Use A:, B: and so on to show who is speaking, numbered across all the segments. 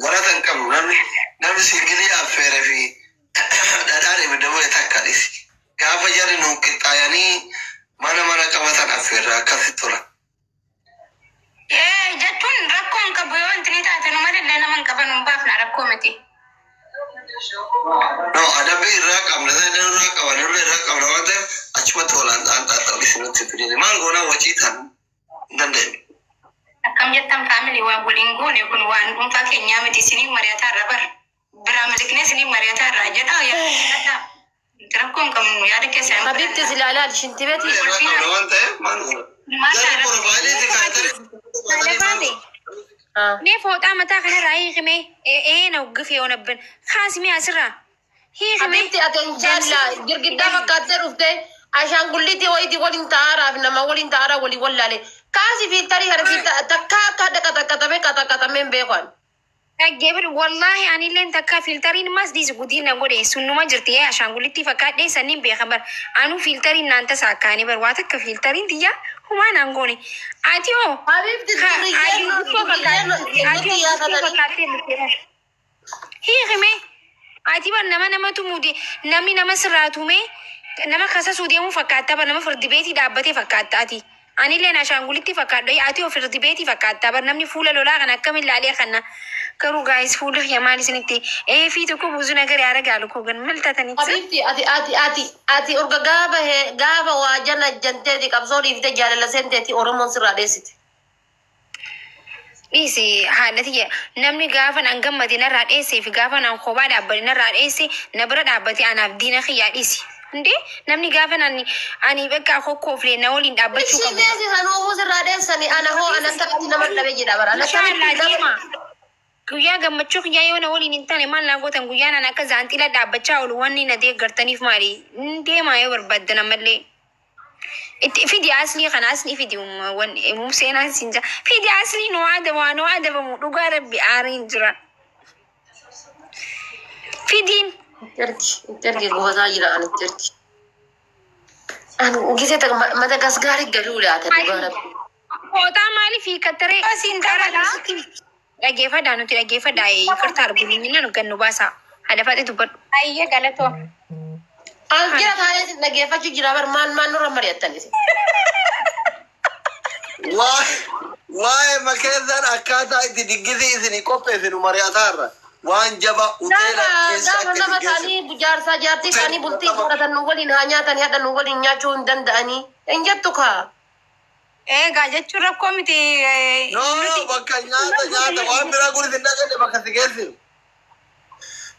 A: ولا تنكم نمسي قلي أفير في داري بدو يتكاليس كافة جاري نوكت يعني mana kawasan afirra kasitura
B: jatun rakkon kabuyon tinita tanu madalla naman kabanun baf na rakkomati
A: no adabi rakam na dan rakam na rakam na wata achma tolan anta tabisinu tipini mangona wachitan dande
B: akam jattam family wa bulingo ne kun wan dum fa kenya mati sini mariata rabar bramalik ne sini mariata rajata ya kata تركون كم يا رك سام
C: حبيبتي زلالة شنتبتي
B: ما
C: مي فوتا متى خنا راي خمي ايه نوقفي ونبن خاسمي اسرا هي خمي حبيبتي اتنجلا قدامك كاتر وفتي عشان قلتي ويدي ولين تعرف انما ولين تعرف ولي ولا لي كاسي في التاريخ في تكا كتا من بيقول جبر والله يعني اللي انت كفلترين ماس دي سقودين نقول سنو ما جرتيه عشان قلتي فكات دي سنين بخبر انو فلترين نانتا ساكاني برواتك كفلترين دي هما نانغوني اتيو حبيبتي هي خمي اتيو نما تمودي نما سراتومي نما خاصه سوديمو فكاتا بنما فرد بيتي دابتي فكاتاتي اني لين عشان قلتي فكات دي اتيو فرد بيتي فكاتا برنامني فولا لولا انا كمل عليه خنا كرو جايز فولخ يا مالي سنتي ايه في تكو بوزو نغير يارغالو كوغن ملتاتني حبيبتي اتي اورغا غابا واجنا جنتي كابزوري في جاله لسنتي اورمون سراديسيتي isi hadati namni gafan an gamma dina radesi fi gafan an khoba da barina radesi na bara da bati ana dina khiya isi ndi namni gafan ani beka ko kofle na woli da bachu ko isi hano ho radesani ana ho ana takati na man da beji da bara na tamma guya ga macho ya yona woli nin tane man la gotan guya na kaza antila da bacha wol wonni na de gartani mari nde ma yawar badana malle فيدي أصلي خلاص فيدي مو سينا سنجا فيدي أصلي نوعد بمودوغا ربي آرين جرا فيدين تركي غوزا جرا أنا تركي أنا جيت مدغاسكار قالوا تدغا ربي هوتا مالي في كتري أسين دارا لجي فدانو تلجي فداي كرتار بنينا نغنو باسا هذا فاتي تبر أيه غلطو أنجيل هاي نجيب فجأة جرابر ما نور مريتني.
A: واي ما كذا أكادا تدقيزي إذن يكوبي إذن مريتار وان جبا
C: وتلا لا ما تاني بجار سجارتي تاني بلتي كذا نقولين هانيا تاني هذا نقولين نياجون دنداني إنجتوكا إيه قاعد تشرب كوميتي
A: نو بكا نياتا وان بيراقول إذن نجد بكا تجيزي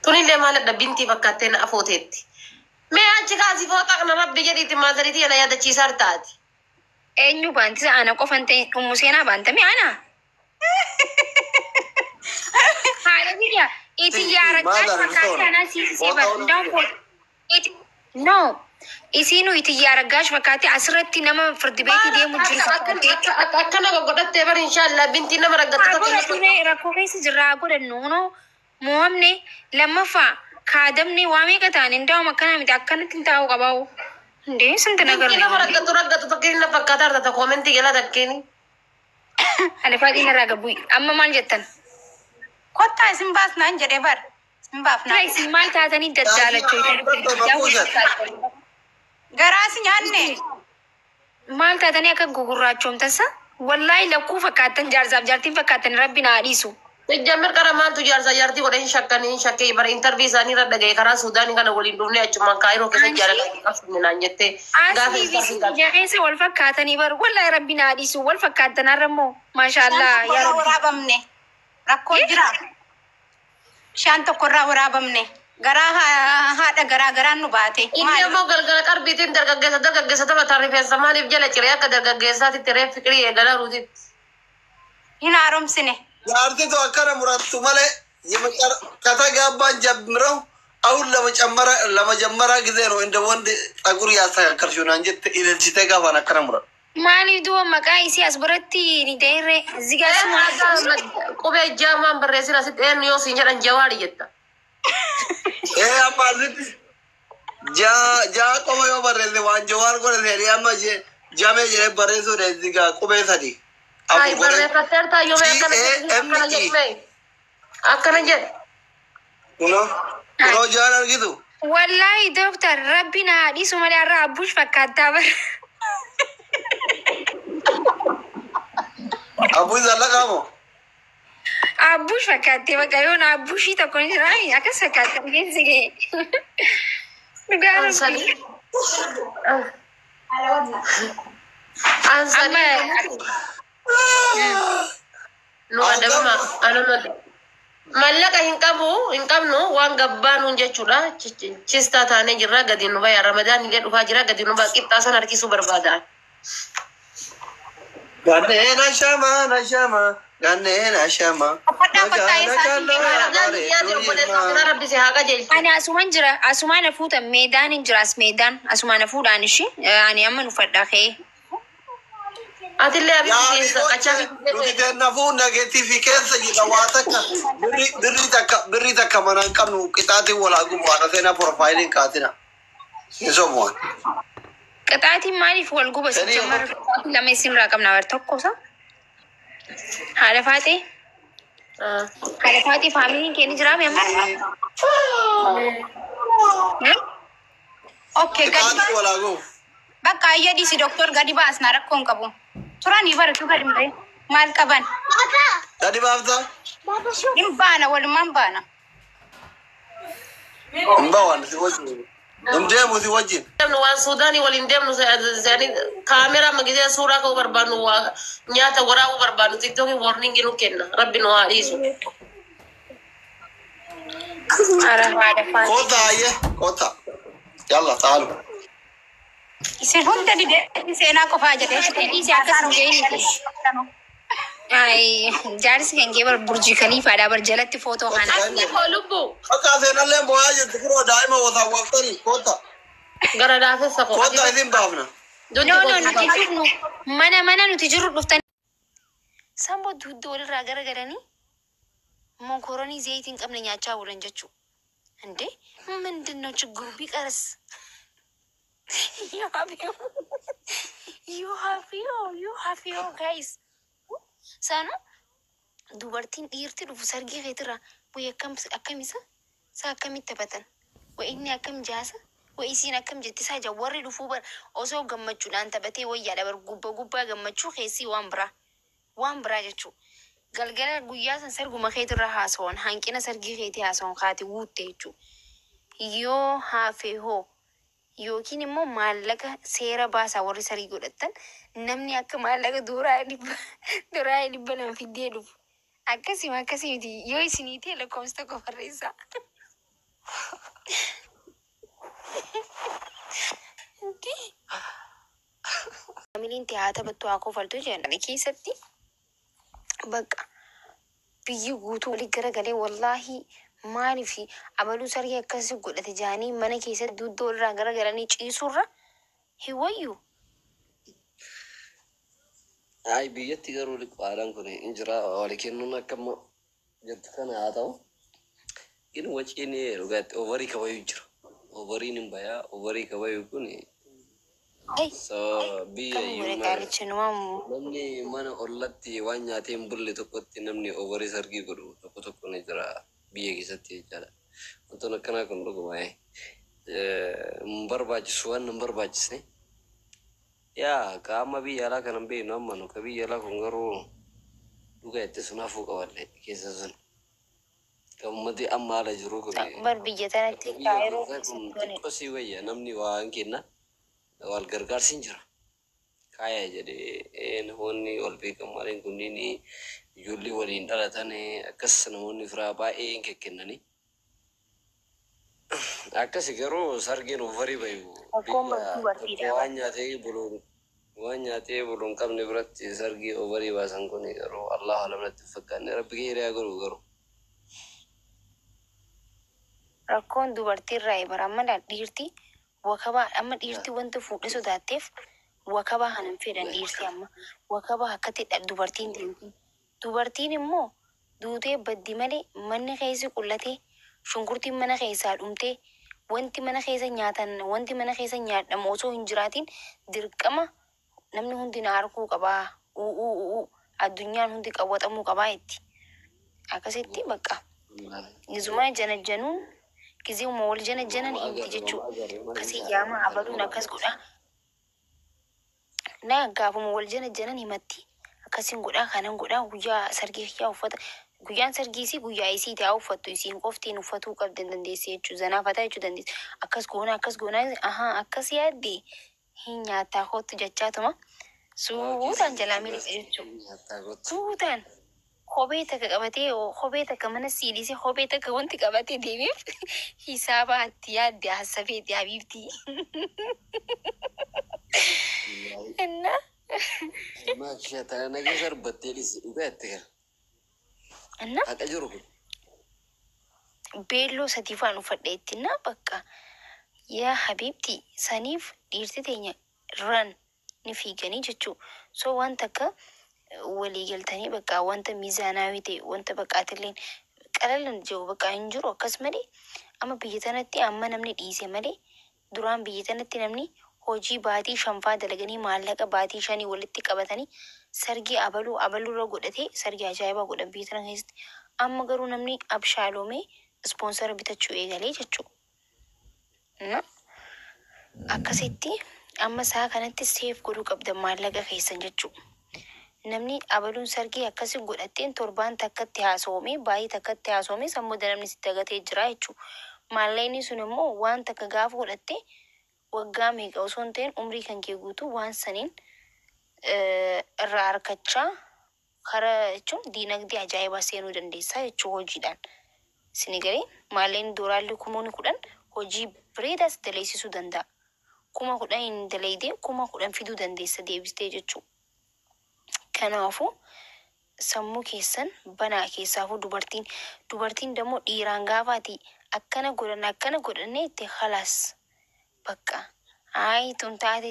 C: توني لما لك بنتي فكاتين أفوتيتي मैं आज काजी फोटा करना रब बिजली थी माजरी थी ना याद अच्छी सरता थी एन्यू बांध से आना को फंते मुझे ना बांधता मैं आना हाँ लेकिन क्या इसी यार फकाता ना सीसी से बस नो इसी नो इसी यार गाश फकाते असरत थी ना मैं फर्दबेती दे मुझे अक्कना को गड़त तेवर इंशाल्लाह बिंती ना मरगत तो रखो कैसे जरा को नो मोहम ने लम्मा फा خادم ني وامي كتان انتو مكان متاكن تنتاو قباو دي سنت نغر كنا رغت تكينا فكاتار تا كومنت يلا دكيني انا فادي نراغبوي اما مال جتن
B: كوتا اسم باس نان جدبر اسم بافنا
C: اسم مال تاتني ددالچو
B: غراس نانني
C: مال تاتني اك غغراچوم تسا والله لكو فكاتن جارزاب جارتين فكاتن ربنا عليسو تجمر كرمان تجار سيارتي ولين شكانين شكي بر انترفيو ساني رد گئے کرا سودان كان ولين دوني اچما كايرو كسه جار افن نانيته
B: غافي جاي سي والفكاتني بر والله ربنا اديسو والفكاتنا رمو ما شاء الله يا رب ورابمني ركو جرا شانت قرا ورابمني غرا هذا غرا نباتي
C: اني مو غلغل قربيتين درغگسه تبا تعرف زمان بجله چريا كدرگگسه تي فكري غلا روتي
B: هنا روم سنه
A: يارتي تو أكره مراد تماله يمكر كذا جابان جبرو أو لما جمرة كذا رو إنده وند أقول يا سا كرشون أنجت إذا شتى كافانا أكره مراد
C: مالي دو مكاي سي أصبرتي ندير زيجا سما كوبي جامان بريسي ناسيت نيو سينجران جواري جتا
A: إيه أما زيت جا كوبي يوم بريسي وان جوار كوري سيري أما جامي جرب بريسو ريسي كا كوبي سادي
C: ay barre facerta yo me acá me
D: akkana jedhe.
A: Kunoo jaan argitu.
C: Wallahi doktor rabbi na dhiisu malee har'a abbuush fakkaattaa bara.
A: Abbuun zallaqaa moo?
C: Abbuush fakkaattee bakka yoo na abbuushii tokko ni jira akkas fakkaata rifeensi ga'e. Dhugaa rabbi.
D: Nu adama anama mallaqa hin qabnu waan gabbaanuun jechuudha. Chistaa taanee jirra gadi nu baya Ramadaan illee dhufaa jira gadi nu baa qixxaa san harkisuu barbaada.
A: Ganneen ashama.
C: Ani asuman jira asumaan fuutan meedaan hin jiras meedaan asumaan fuudhaan ishee ani amma nu fadhaa ka'ee.
D: Atillee abiddi keessa qachaa
A: nuti kennafuu negeetiivii keessa jira waa takka birrii takka mana hin qabnu qixaatiin walaa gubu haadha seenaa poroofaayiliin kaatina. Misoomwaan.
C: Qixaatiin maaliif wal guba sijammara lama isinirraa qabna bar tokkosa. Haadha Faatee. Haadha Faatee faamiliin keenya jiraa beemaa.
B: Okay,
A: Qixaatiin walaa gubu.
B: bakka ayyadisi doktor gadi baasna rakkoon qabu. Turanii baratu gadi muree maal qaban?
A: Gadi baafta?
B: Hin baana walumaan baana.
A: Hin bawaan si wajjin. Hin deemu si wajjin.
D: waan Suudaanii waliin deemnu kaameraa magisee suuraa ka'uu barbaannu nyaata waraabuu barbaannu tiktookii warningi nu kenna rabbi nu haa dhiisu.
A: Kota ayyee kota. Yalla taalu.
B: Isin hunda dide seenaa qofaa jedhee dhiisee akkas hin geeyni.
C: Ay, jaarsi kan kee bar burji khaliifaadha bar jalatti footoo kana.
D: Asli koo lubbuu
A: Akka seenallee moo'aa jirti firoo daa'ima wasaa waqtanii kota.
D: gara laafessa koo.
A: Kota isin baafna.
C: No, nuti jirru mana nuti jirru dhuftan. Sambo dudda walirraa garagalanii monkoronii zayitiin qabne nyaachaa oolan jechuu. Ande ምንድን ነው ችግሩ? ቢቀርስ you have you guys. Sana dubartiin dhiirti dhufu sargii keetirraa bu'ee akkamisa saa akkamitti taphatan waa inni akkam jaasa waa isiin akkam jettisaa jaa warri dhufuu bar osoo gammachuudhaan taphatee wayyaadha bar gubbaa gammachuu keessii waan biraa jechuu galgala guyyaa san sarguma keetirraa haasawan hanqina sargii keetii haasawan kaati wuutte jechuu yoo haafee hoo yookiin immoo maallaqa seera baasaa warri sarii godhatan namni akka maallaqa duraa dhibba lama fiddee dhufu akkasii yoo isinii ta'e lakkoofsa tokko barreessaa. Faamiliin tiyaata battuu haa kofaltu jedhan keessatti bakka biyyi guutuu walii garagalee wallaahi maaliif abaluu sargii akkasii godhate jaanii mana keessatti dudda walirraa garagalanii ciisuurra hiwayyu.
E: Ay biyyatti garuu liqaadhaan kun hin jira wali kennuun akka immoo jirtu kana haa ta'u inni waciin dhugaatti ovarii kabayu jira. Ovariin hin bayaa ovarii kabayu kun biyya namni mana ollatti waan nyaatee hin bulle tokkotti namni ovarii sargii godhu tokko ni jira biyya keessatti jechaadha. Wantoonni akkanaa kun dhuguma hin barbaachisu waan hin barbaachisne. Yaa qaama biyya alaa kanan beeknu amma nu ka biyya alaa kun garuu dhugaa itti sunaafuu qaballe keessa sun. Kan ummati amma ala jiru kun.
C: Bar biyya tanatti kaayiroo
E: xiqqoosii wayya namni waan kenna wal gargaarsi hin jira. Kaaya jedhee namoonni wal beekan maaliin kunniin ijoollee waliin dhalatan akkas namoonni firaa baay'ee hin kennanii. Akkasi garuu sargiin ovarii bayu waan nyaatee buluun qabne biratti sargii ovarii baasan kun garuu Allah alamatti fakkaanne rabbi keeriyaa godhu garuu.
C: Rakkoon dubartii irraa eebarammadha dhiirti wakabaa amma dhiirti wanta fuudhe sodaatteef wakabaa kanan fedhan dhiirti amma wakabaa akka ta'e dubartiin deemti. Dubartiin immoo duutee baddi malee manni keessi qullatee shunkurtiin mana keessaa dhumtee wanti mana keessa nyaatan wanti mana keessa nyaadhamu osoo hin jiraatin dirqama namni hundi na harkuu qabaa addunyaan hundi qawwaxamuu qabaa itti akkasitti bakka Gizuma janajjanuun gizii uma wal janajjanan himti jechuudha. Akkasii yaama abaluun akkas godha. Na gaafuma wal janajjanan himatti. Akkasiin godha kanan godha guyyaa sargii kiyyaa uffata. Guyyaan sargiisii guyyaa isii ta'aa uffattu isiin qoftiin uffatuu qabdan dandeesse jechuudha. Zanaafataa jechuu dandeesse. Akkas goona akkas yaadde hin nyaataa kootu jechaatuma. Suutaan jalaa miliqe jechuudha. Suutaan. Kophee takka qabatee kophee takka mana siidisee kophee takka wanti qabatee deemeef hisaaba atti yaadde hasabeeti habiibti. Inna.
E: Maakshata nagee sarbattee dhisi dhugaatti kan.
C: Inna.
E: Haqa jiru kun.
C: Beelloo sadii faan uffadheetti na bakka yaa habiibti saniif dhiirti teenya ran ni fiiganii jechuu. So waan takka walii galtanii bakka wanta miizaanaawii ta'e wanta baqqaatilleen qalalan jiru bakka hin jiru akkas malee amma biyya tanatti amma namni dhiise malee duraan biyya tanatti namni hojii baatii shanfaa dalaganii maallaqa baatii shanii walitti qabatanii sargii abaluurra godhatee sargii ajaa'ibaa godhan biyya tana keessatti amma garuu namni abshaaloomee ispoonsara bitachuu eegalee jechuudha. Akkasitti amma isaa kanatti seef godhuu qabdan maallaqa keessan jechuudha. Namni abaluun sargii akkasii godhatteen torbaan takkatti haasoomee baay'ee takkatti haasoomee sammuu namni sitti agatee jira jechuudha. Maallaqni sun immoo waan takka gaafa godhattee waggaa meeqa osoo hin ta'in umrii kan kee guutuu waan saniin irraa harkachaa karaa jechuun diinagdee ajaa'ibaa seenuu dandeessaa jechuudha hojiidhaan. Isin garee maallaqni doolaalli 10,000 hojii bareedaas daleessisuu danda'a. 10,000 hin daleeydee 10,000 fiduu dandeessa deebistee jechuudha. Kanaafuu sammuu keessan banaa keessaafuu dubartiin dammoo dhiiraan gaafaati akkana godhanne itti khalaas bakka hayi tun taate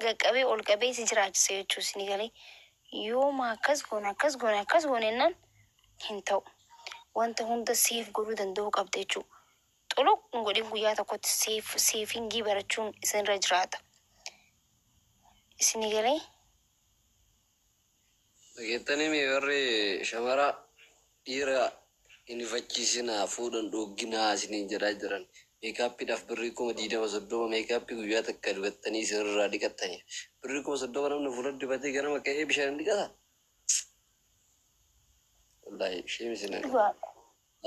C: gaqqabee ol qabee si jiraachisa jechuun isin galee yooma akkas goonennaan hin ta'u wanta hunda seef godhuu danda'uu qabda jechuudha. Xoloq godhin guyyaa tokkotti seefingii barachuun isinirra jiraata. Isin galee.
E: Dhageettanii mi warri shamara dhiira inni fachiisinaa fuudhan dhogginaa isiniin jedhaa jiran meekaappiidhaaf birrii 20-30 meekaappii guyyaa takka dibattanii isinirraa dhiqattanii birrii 30 namni fuula dibatee ganama ka'ee bishaan dhiqata. Wallaahi ishee misinan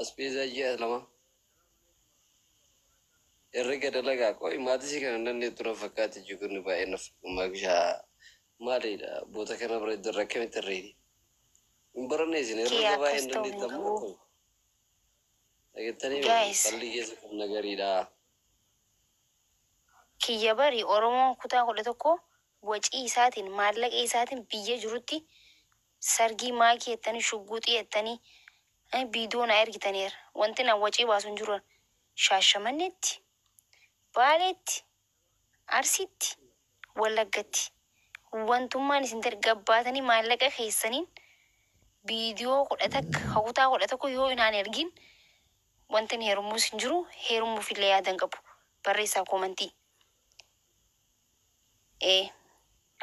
E: aspeezaa ji'a lama herrega dalagaa qo'i maatisii kan hin dandeettu na fakkaate jiru inni baay'ee naaf maagishaa maalidha boota kana bira irra akkamitti irreedi hin baranne isin herrega baay'ee hin dandeettamu dhageettanii qalli keessa kun nagariidha.
C: Kiyya bari Oromoon kutaa 11 wacii isaatiin maallaqa isaatiin biyya jirutti sargii maakii jettanii shugguuxii jettanii biidoo na ergitaniira. Wanti na wacii baasuun jiru Shaashamanneetti, Baaleetti, Arsiitti, Wallaggatti. Wantummaan isin gabbaatanii maallaqa keessaniin biidiyoo 11 kutaa 11 yoo inaan ergin wanti ni heerumuus hin jiru heerumuuf illee yaadan qabu barreessaa koomantii.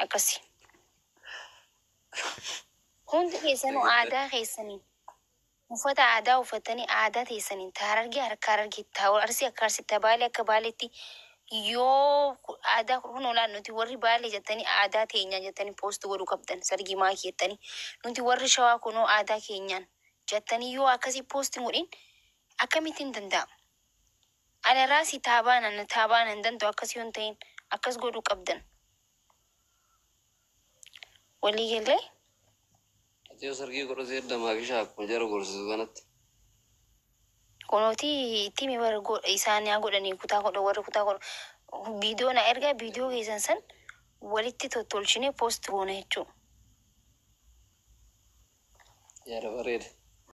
C: Akkasi. Hundi keessanuu aadaa keessaniin uffata aadaa uffatanii aadaa teessaniin Harargee harka Harargeetti Arsii akka Arsiitti Baalee akka Baaleetti yoo aadaa kun olaan nuti warri Baalee jettanii aadaa teenya jettanii poost godhuu qabdan sargii maakii jettanii nuti warri Shawaa kunoo aadaa keenyaan jettanii yoo akkasii poost godhin akkamittiin danda'ama? Alaraa si taabaan hin danda'u akkasii hin ta'in akkas godhuu qabdan. Walii galee?
E: Ati sargii godhatee edda maagishaa akkuma jara gorsitu kanatti.
C: Kunooti itti mi warra isaanii haa godhanii kutaa godha warra kutaa godha. Biidiyoo na ergaa biidiyoo keessan san walitti tottolchinee poost goona jechuudha.
E: Yaada bareeda.